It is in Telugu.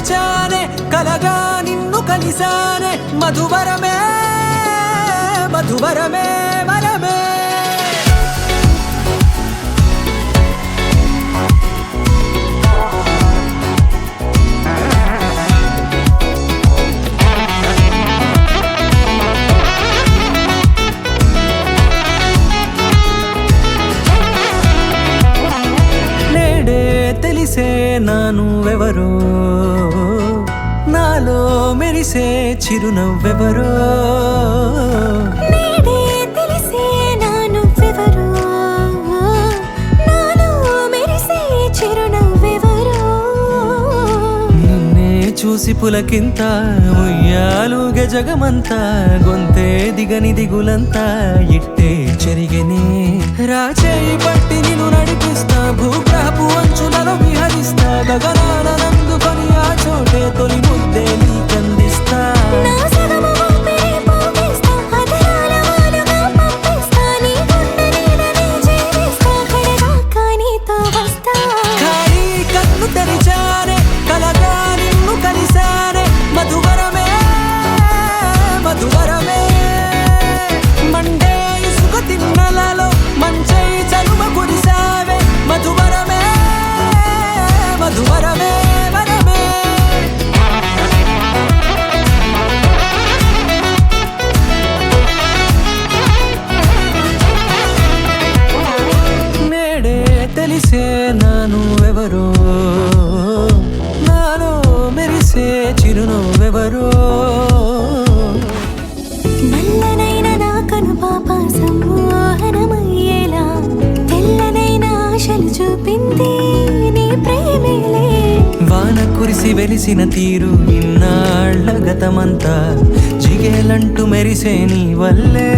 తెరిచానే కలగా నిన్ను కలిసానే మధువరమే మధువరమే వరమే తెలిసే నానువెవరో నాలో మెరిసే చిరునవ్వెవరో నేడే తెలిసే నానువెవరో నాలో మెరిసే చిరునవ్వెవరో నిన్నే చూసి పులకింత ఉయ్యాలుగే జగమంతా గొంతే దిగని దిగులంతా ఇట్టే చెరిగనే రాచేయి పట్టి నిన్ను నడిపిస్తా భూగ్రహపు అంచులలో విహరిస్తా గగనాన నందుకొని ఆ చోటే తొలి ముద్దే నీకందిస్తా నా సగము ఊపిరి పోగిస్తా అదరాల వాలుగా పంపిస్తా నీ గుండె నీడనే జీవిస్తా కడదాకా నీతో వస్తా ఖాళీ కన్ను తెరిచానే కలగా నిన్ను కలిసానే మధువరమే మధువరమే మండే ఇసుక తిన్నలలో మంచై చలువ కురిసావే మధువరమే మధువరమే వరమే నేడే తెలిసే నానువెవరో నాలో మెరిసే చిరునవ్వెవరో నల్లనైన నా కను పాప సమ్మోహనమయ్యేలా తెల్లనైన ఆశలు చూపింది నీ ప్రేమేలే వాన కురిసి వెలిసిన తీరు ఇన్నాళ్ల గతమంతా జిగేలంటూ మెరిసే నీ వల్లే